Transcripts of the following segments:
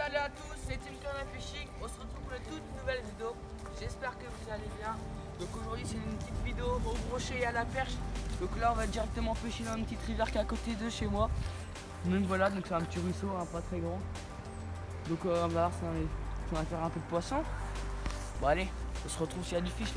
Salut à tous, c'est Team Canal Fishing. On se retrouve pour une toute nouvelle vidéo. J'espère que vous allez bien. Donc aujourd'hui c'est une petite vidéo au brochet et à la perche. Donc là on va directement pêcher dans une petite rivière qui est à côté de chez moi. Donc voilà, donc c'est un petit ruisseau, hein, pas très grand. Donc on va voir si on va faire un peu de poisson. Bon allez, on se retrouve s'il y a du fish.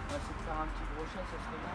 On va essayer de faire un petit brochet, ça serait bien.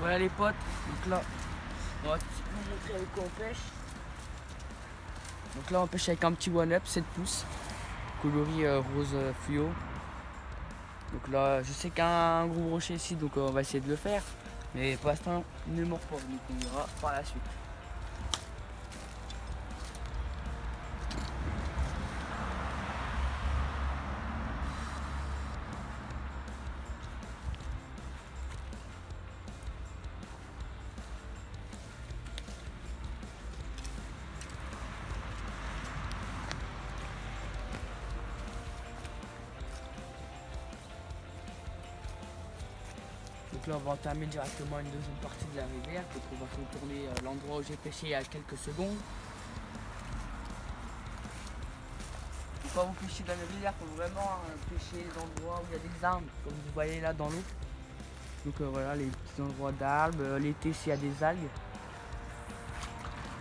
Voilà les potes, donc là on va vous montrer avec quoi on pêche. Donc là on pêche avec un petit one-up 7 pouces, coloris rose fluo. Donc là je sais qu'un gros brochet ici, donc on va essayer de le faire. Mais pour l'instant il ne mord pas, donc on verra par la suite. Donc là on va entamer directement une deuxième partie de la rivière. Donc on va contourner l'endroit où j'ai pêché il y a quelques secondes. Quand vous pêchez dans les rivières, il faut vraiment pêcher les endroits où il y a des arbres, comme vous voyez là dans l'eau. Donc voilà les petits endroits d'arbres, l'été s'il y a des algues.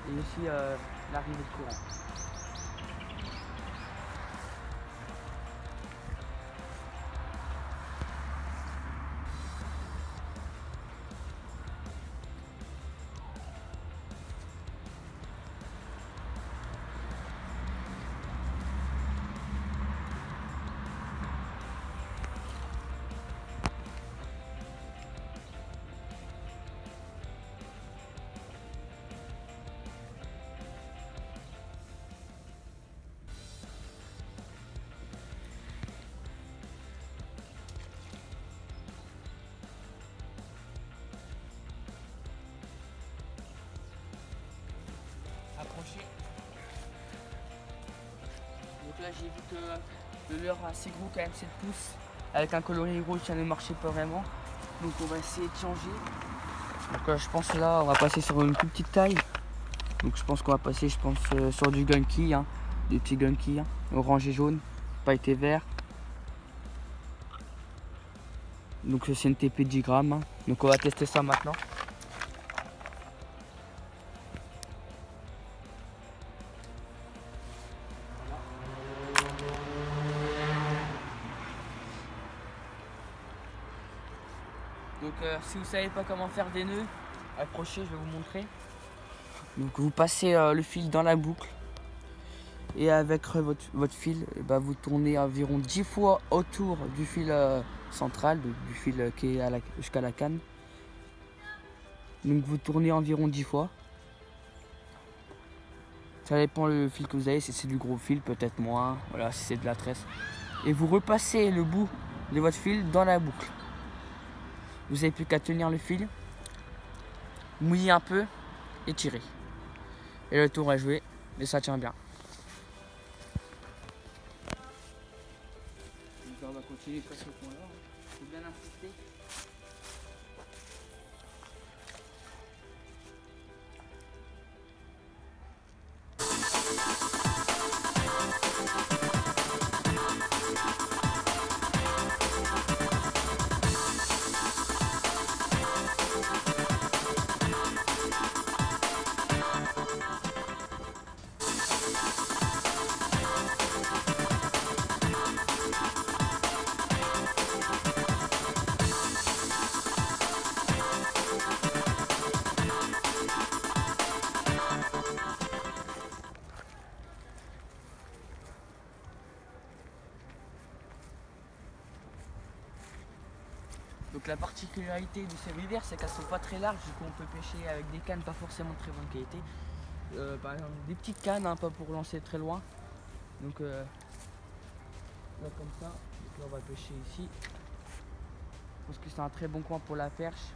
Et aussi l'arrivée de courant. Donc là j'ai vu que le leurre assez gros quand même 7 pouces avec un coloris rouge ça ne marchait pas vraiment. Donc on va essayer de changer. Donc je pense là on va passer sur une plus petite taille. Donc je pense qu'on va passer sur du gunky, hein, des petits gunky, hein, orange et jaune, pailleté vert. Donc c'est une TP 10 grammes. Hein. Donc on va tester ça maintenant. Donc si vous ne savez pas comment faire des nœuds, approchez, je vais vous montrer. Donc vous passez le fil dans la boucle et avec votre fil, vous tournez environ 10 fois autour du fil central, du fil qui est jusqu'à la canne. Donc vous tournez environ 10 fois. Ça dépend le fil que vous avez, si c'est du gros fil, peut-être moins, voilà, si c'est de la tresse. Et vous repassez le bout de votre fil dans la boucle. Vous n'avez plus qu'à tenir le fil, mouiller un peu et tirer. Et le tour est joué, et ça tient bien. Donc on va continuer sur ce point-là. Il faut bien insister. Donc la particularité de ces rivières, c'est qu'elles sont pas très larges, du coup on peut pêcher avec des cannes pas forcément de très bonne qualité. Par exemple des petites cannes, hein, pas pour lancer très loin. Donc là comme ça, donc là on va pêcher ici. Parce que c'est un très bon coin pour la perche.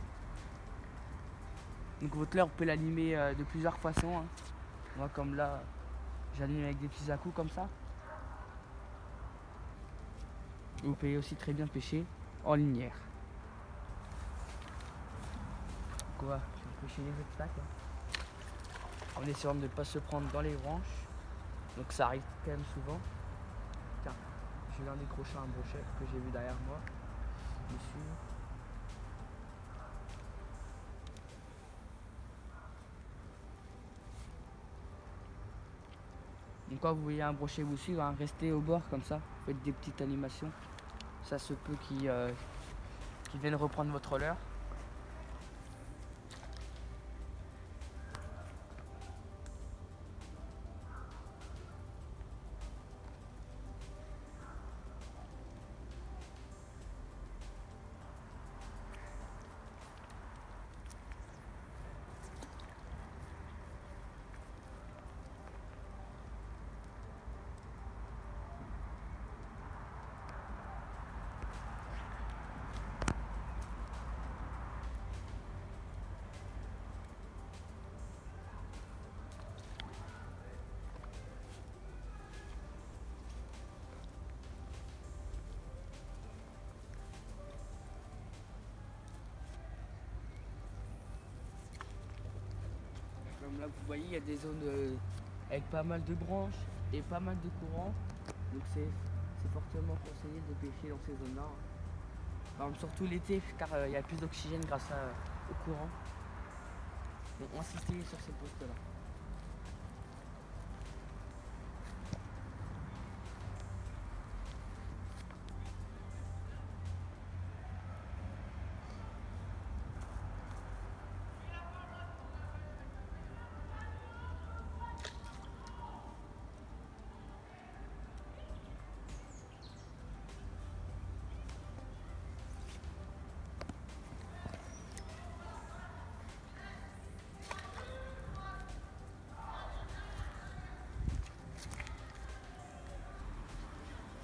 Donc votre leurre, vous pouvez l'animer de plusieurs façons. Hein. Moi comme là, j'anime avec des petits à-coups comme ça. Vous pouvez aussi très bien pêcher en linière. On va pêcher les obstacles en essayant de ne pas se prendre dans les branches, donc ça arrive quand même souvent. Tiens, je viens décrocher un brochet que j'ai vu derrière moi, ici. Donc quand vous voyez un brochet vous suivre, hein, restez au bord comme ça, faites des petites animations, ça se peut qu'ils viennent reprendre votre leurre. Comme là vous voyez, il y a des zones avec pas mal de branches et pas mal de courants. Donc c'est fortement conseillé de pêcher dans ces zones-là. Par exemple, surtout l'été, car il y a plus d'oxygène grâce au courant. Donc insistez sur ces postes-là.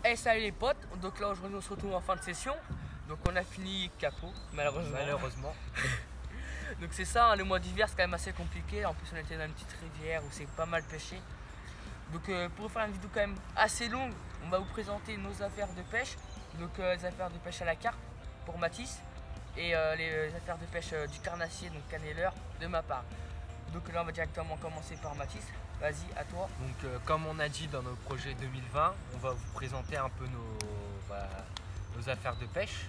Et salut les potes, donc là aujourd'hui on se retrouve en fin de session. Donc on a fini capot, malheureusement. Donc c'est ça, hein, le mois d'hiver c'est quand même assez compliqué. En plus on était dans une petite rivière où c'est pas mal pêché. Donc pour faire une vidéo quand même assez longue, on va vous présenter nos affaires de pêche. Donc les affaires de pêche à la carpe pour Mathis et les affaires de pêche du carnassier, donc canneleur, de ma part. Donc là on va directement commencer par Mathis. Vas-y, à toi. Donc comme on a dit dans nos projets 2020, on va vous présenter un peu nos affaires de pêche.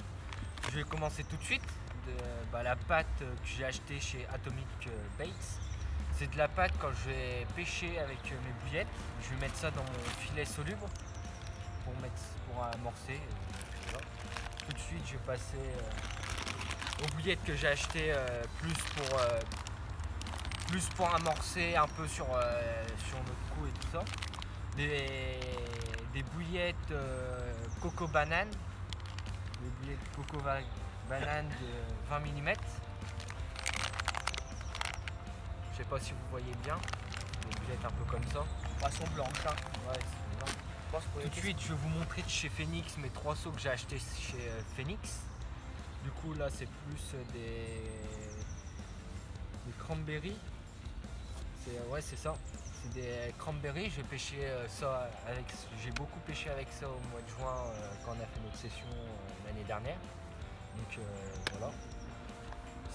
Je vais commencer tout de suite. La pâte que j'ai achetée chez Atomic Baits. C'est de la pâte quand je vais pêcher avec mes bouillettes. Je vais mettre ça dans mon filet soluble pour amorcer. Voilà. Tout de suite je vais passer aux bouillettes que j'ai achetées plus pour amorcer un peu sur notre cou et tout ça. Des bouillettes coco banane. Des bouillettes coco banane de 20 mm. sais pas si vous voyez bien. Des bouillettes un peu comme ça. Elles sont blanches. Hein. Ouais, c'est blanc. Je pense pour Tout de suite, je vais vous montrer de chez Phoenix mes 3 seaux que j'ai achetés chez Phoenix. Du coup, là, c'est plus des cranberries. Ouais, c'est ça. C'est des cranberries. J'ai pêché ça avec. J'ai beaucoup pêché avec ça au mois de juin quand on a fait notre session l'année dernière. Donc voilà.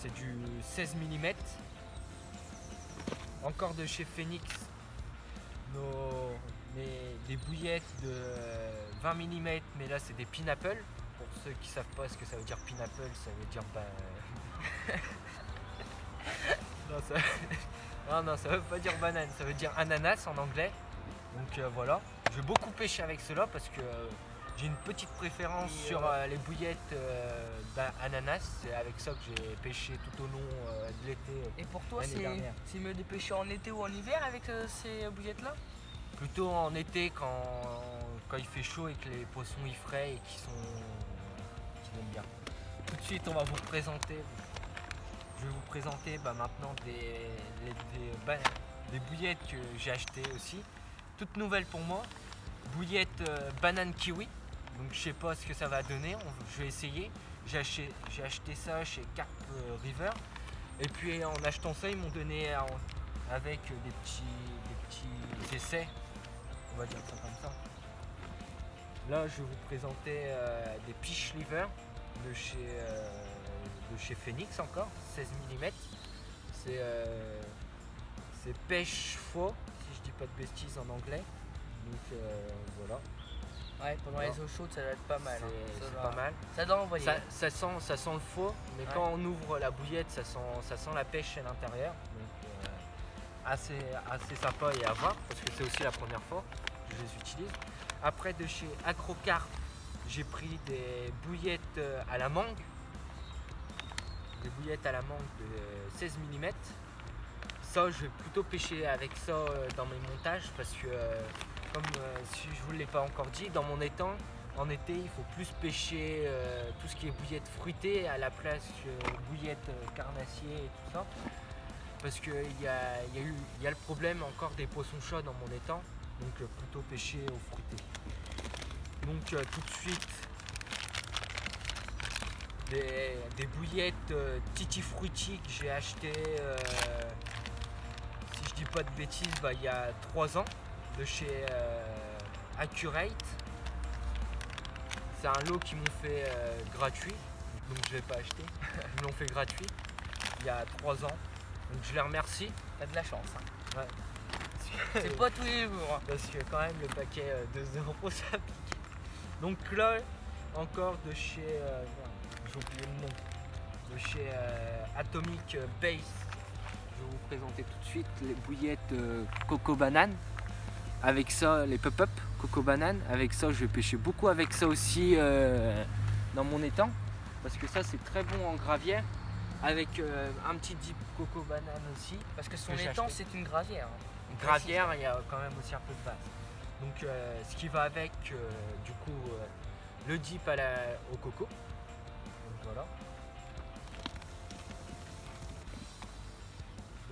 C'est du 16 mm. Encore de chez Phoenix. Des bouillettes de 20 mm, mais là c'est des pineapple. Pour ceux qui savent pas ce que ça veut dire pineapple, ça veut dire non, ça veut pas dire banane, ça veut dire ananas en anglais. Donc voilà, je vais beaucoup pêcher avec cela parce que j'ai une petite préférence sur les bouillettes d'ananas. C'est avec ça que j'ai pêché tout au long de l'été. Et pour toi, c'est mieux de pêcher en été ou en hiver avec ces bouillettes là? Plutôt en été quand il fait chaud et que les poissons y frais et qui aiment bien. Tout de suite on va vous présenter. Je vais vous présenter maintenant des bouillettes que j'ai achetées aussi. Toutes nouvelles pour moi. Bouillettes banane kiwi. Donc je sais pas ce que ça va donner. Je vais essayer. J'ai acheté ça chez Carp River. Et puis en achetant ça, ils m'ont donné avec des petits essais. On va dire ça comme ça. Là, je vais vous présenter des Piche Liver de chez Phoenix encore, 16 mm. C'est pêche faux, si je dis pas de bêtises en anglais. Donc voilà. Ouais, pendant les eaux chaudes, ça doit être pas mal. C'est pas mal. Ça doit envoyer. Ça sent le faux, mais quand on ouvre la bouillette, ça sent la pêche à l'intérieur. Donc assez sympa et à voir, parce que c'est aussi la première fois que je les utilise. Après, de chez Acrocarp, j'ai pris des bouillettes à la mangue. Des bouillettes à la mangue de 16 mm. Ça, je vais plutôt pêcher avec ça dans mes montages parce que, comme si je ne vous l'ai pas encore dit, dans mon étang, en été, il faut plus pêcher tout ce qui est bouillettes fruitées à la place bouillettes carnassiers et tout ça. Parce qu'il y a le problème encore des poissons chauds dans mon étang, donc plutôt pêcher aux fruités. Donc tout de suite, des bouillettes Titi Fruity que j'ai acheté, si je dis pas de bêtises, il y a 3 ans, de chez Accurate. C'est un lot qu'ils m'ont fait gratuit, donc je ne l'ai pas acheté, ils me l'ont fait gratuit il y a 3 ans. Donc je les remercie. T'as de la chance. Hein. Ouais. C'est pas tous les jours. Parce que quand même le paquet 2 € ça pique. Donc là encore de chez j'ai oublié le nom. De chez Atomic Base. Je vais vous présenter tout de suite les bouillettes coco banane. Avec ça, les pop-up coco banane. Avec ça, je vais pêcher beaucoup avec ça aussi dans mon étang. Parce que ça c'est très bon en gravière. Avec un petit dip coco banane aussi. Parce que son étang c'est une gravière. Hein. Une gravière, il y a quand même aussi un peu de base. Donc ce qui va avec du coup le dip au coco. Donc voilà.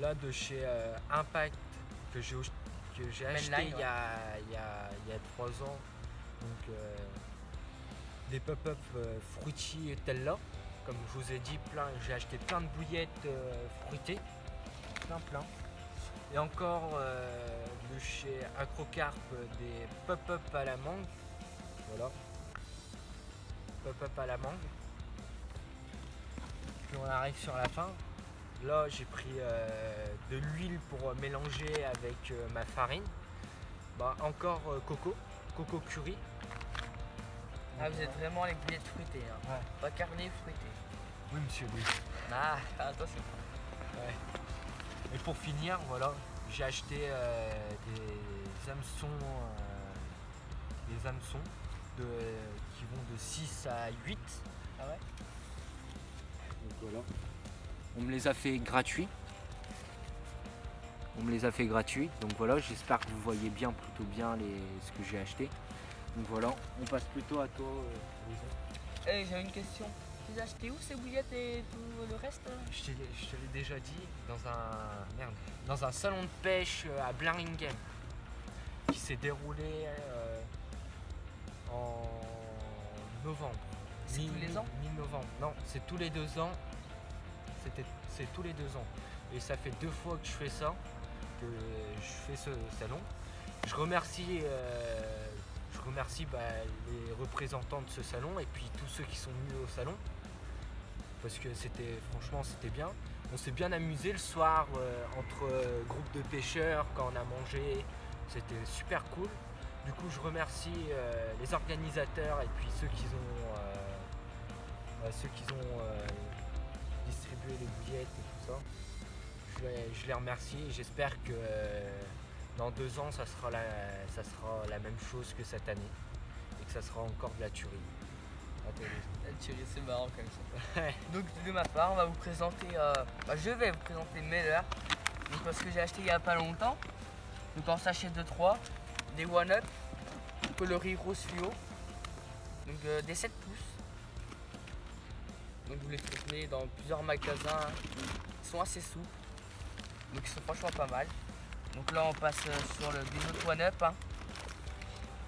Là de chez Impact que j'ai acheté il y a 3 ans. Donc des pop-up fruity Tella. Comme je vous ai dit, j'ai acheté plein de bouillettes fruitées, plein. Et encore de chez Acrocarp des pop-up à la mangue. Voilà. Pop-up à la mangue. Puis on arrive sur la fin. Là j'ai pris de l'huile pour mélanger avec ma farine. Encore coco curry. Ah, vous êtes vraiment les bouillettes fruitées, hein. Ouais. Pas carné, fruité. Oui monsieur, oui. Ah, attention. Ouais. Et pour finir, voilà, j'ai acheté des hameçons qui vont de 6 à 8. Ah ouais. Donc voilà. On me les a fait gratuits. Donc voilà, j'espère que vous voyez plutôt bien ce que j'ai acheté. Donc voilà, on passe plutôt à toi. Hey, j'ai une question. les as achetées où ces bouillettes et tout le reste? Je te l'ai déjà dit, dans un salon de pêche à Blaringen qui s'est déroulé en novembre. C'est tous les ans? Mi-novembre. Non, c'est tous les 2 ans. C'est tous les 2 ans. Et ça fait 2 fois que je fais ça, que je fais ce salon. Je remercie les représentants de ce salon et puis tous ceux qui sont venus au salon. Parce que franchement c'était bien. On s'est bien amusé le soir entre groupes de pêcheurs quand on a mangé. C'était super cool. Du coup je remercie les organisateurs et puis ceux qui ont distribué les bouillettes et tout ça. Je les remercie et j'espère que dans 2 ans ça sera la même chose que cette année et que ça sera encore de la tuerie. La tuerie, c'est marrant comme ça. Donc de ma part, on va vous présenter, je vais vous présenter Meller, donc parce que j'ai acheté il n'y a pas longtemps. Donc en sachet de 3, des One-Up, coloris rose fluo, donc des 7 pouces. Donc vous les trouvez dans plusieurs magasins, ils sont assez souples, donc ils sont franchement pas mal. Donc là on passe sur le des autres One-Up,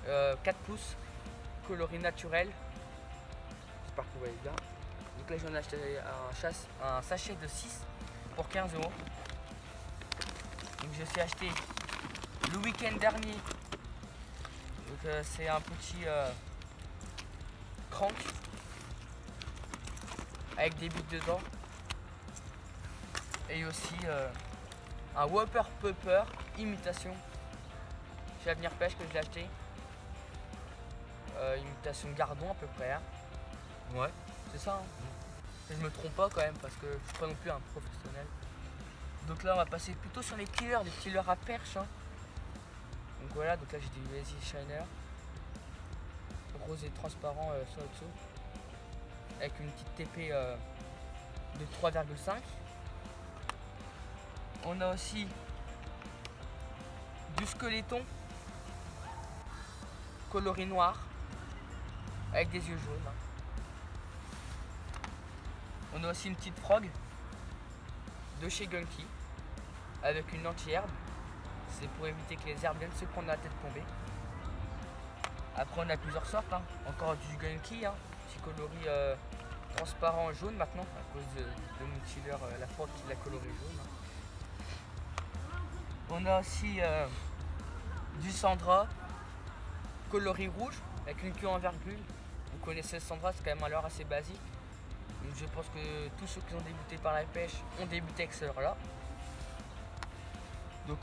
4 pouces, coloris naturel. J'espère que vous voyez bien. Donc là j'en ai acheté un sachet de 6 pour 15 €. Donc je suis acheté le week-end dernier. Donc c'est un petit crank avec des billes dedans. Et aussi un Whopper Pupper imitation chez Avenir Pêche que je l'ai acheté. Imitation gardon à peu près. Hein. Ouais. C'est ça. Hein. Je me trompe pas quand même parce que je suis pas non plus un professionnel. Donc là on va passer plutôt sur les killers, des killers à perche. Hein. Donc voilà, donc là j'ai des Lazy Shiner rose et transparent sur le dessous avec une petite TP de 3,5. On a aussi du squeletton coloris noir avec des yeux jaunes. On a aussi une petite frog de chez Gunky avec une anti-herbe. C'est pour éviter que les herbes viennent se prendre la tête tombée. Après on a plusieurs sortes, hein. Encore du Gunky, hein. Petit coloris transparent jaune maintenant à cause de mon killer, la frog qui l'a coloré jaune. Hein. On a aussi du Sandra coloris rouge avec une queue en virgule. Vous connaissez le Sandra, c'est quand même un leurre assez basique. Donc je pense que tous ceux qui ont débuté par la pêche ont débuté avec ce leurre là. Donc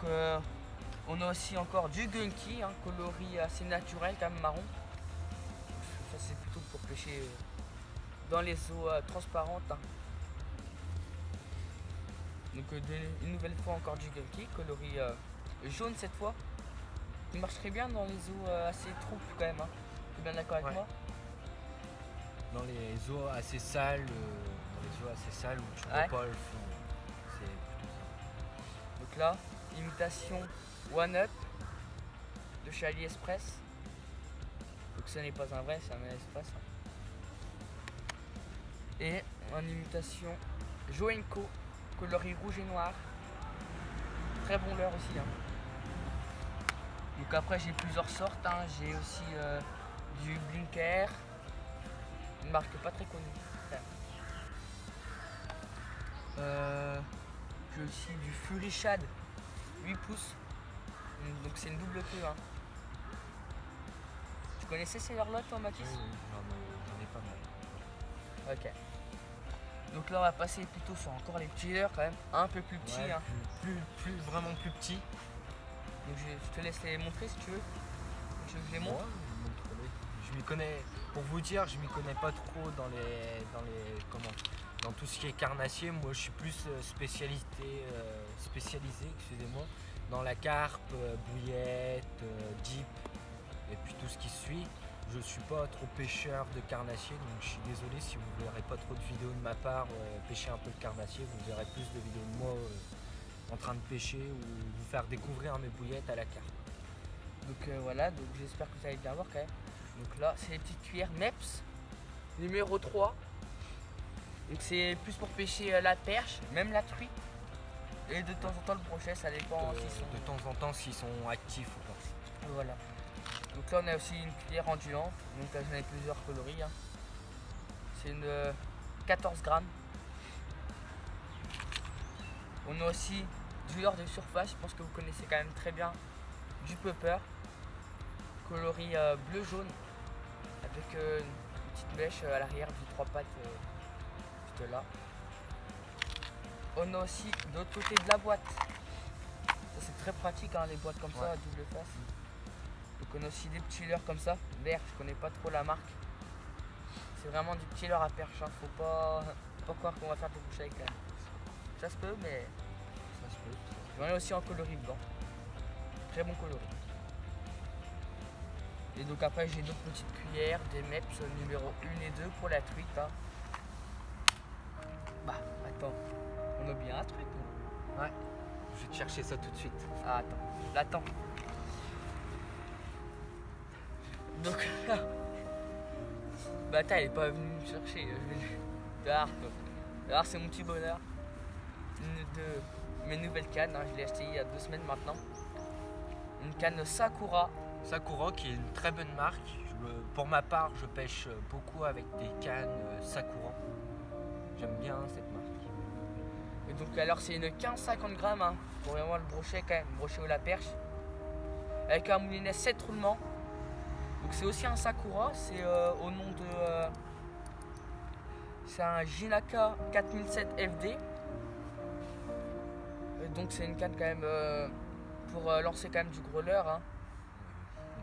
on a aussi encore du Gunky, hein, coloris assez naturel, quand même marron. Ça c'est plutôt pour pêcher dans les eaux transparentes. Hein. Donc une nouvelle fois encore du Gunky, coloris jaune cette fois. Il marcherait bien dans les eaux assez troubles quand même. Hein. Tu es bien d'accord avec moi? Dans les eaux assez sales, où tu vois pas le fond. C'est plutôt ça. Donc là, imitation One-Up de chez AliExpress. Donc ce n'est pas un vrai, c'est un AliExpress. Hein. Et en imitation Joenko, coloris rouge et noir. Très bon leurre aussi. Hein. Donc après j'ai plusieurs sortes. Hein. J'ai aussi du Blinker. Une marque pas très connue. J'ai aussi du Fury Shad 8 pouces. Donc c'est une double queue. Hein. Tu connaissais ces leurres-là toi Mathis? Oui, j'en ai pas mal. Ok. Donc là on va passer plutôt sur encore les petits leurres quand même. Un peu plus petits. Ouais, hein. Vraiment plus petits. Donc je te laisse les montrer si tu veux. Tu veux que je les montre? Je m'y connais, pour vous dire, je m'y connais pas trop dans tout ce qui est carnassier. Moi je suis plus spécialisé, excusez-moi, dans la carpe, bouillette, dip et puis tout ce qui suit. Je suis pas trop pêcheur de carnassier, donc je suis désolé si vous ne verrez pas trop de vidéos de ma part pêcher un peu de carnassier. Vous verrez plus de vidéos de moi en train de pêcher ou vous faire découvrir mes bouillettes à la carpe. Donc voilà, donc j'espère que vous allez bien voir quand même. Donc là, c'est les petites cuillères MEPS numéro 3. Donc c'est plus pour pêcher la perche, même la truite. Et de temps en temps le brochet, ça dépend s'ils sont... De temps en temps s'ils sont actifs ou pas. Voilà. Donc là on a aussi une cuillère ondulante. Donc là j'en ai plusieurs coloris. Hein. C'est une 14 grammes. On a aussi du leurre de surface, je pense que vous connaissez quand même très bien. Du pupper, coloris bleu-jaune, avec une petite mèche à l'arrière du 3 pattes juste là. On a aussi de l'autre côté de la boîte. Ça c'est très pratique hein, les boîtes comme ça à double face. Donc on a aussi des petits leurres comme ça, verts, je connais pas trop la marque. C'est vraiment du petit leurre à perche, hein. Faut pas croire qu'on va faire des bouches avec elle. Ça se peut mais Ça se peut. j'en ai aussi en coloris blanc. Très bon coloris. Et donc après j'ai d'autres petites cuillères, des MEPS numéro 1 et 2 pour la truite. Hein. Bah attends, on a bien un truc. Nous. Ouais. Je vais te chercher ça tout de suite. Ah attends. Donc bah attends, elle est pas venue me chercher. Alors c'est mon petit bonheur. Une de mes nouvelles cannes, hein. Je l'ai acheté il y a 2 semaines maintenant. Une canne Sakura. Sakura qui est une très bonne marque. Pour ma part, je pêche beaucoup avec des cannes Sakura. J'aime bien cette marque. Et donc alors c'est une 15-50 grammes hein, pour vraiment le brochet quand même, le brochet ou la perche. Avec un moulinet 7 roulements. Donc c'est aussi un Sakura, c'est au nom de... c'est un Jinaka 4007 FD. Et donc c'est une canne quand même pour lancer quand même du gros leurre. Hein.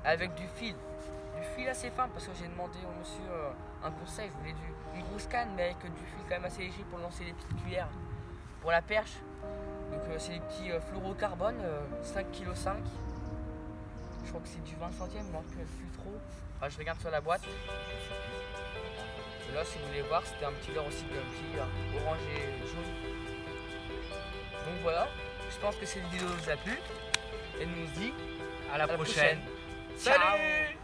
Avec du fil assez fin parce que j'ai demandé au monsieur un conseil, je voulais une grosse canne mais avec du fil quand même assez léger pour lancer les petites cuillères pour la perche. Donc c'est des petits fluorocarbone 5,5 kg. Je crois que c'est du 20 centièmes, je m'en rappelle plus trop. Enfin, je regarde sur la boîte. Et là si vous voulez voir c'était un petit leurre aussi petit orange et jaune. Donc voilà, je pense que cette vidéo vous a plu et nous on se dit À la prochaine. Ciao. Salut!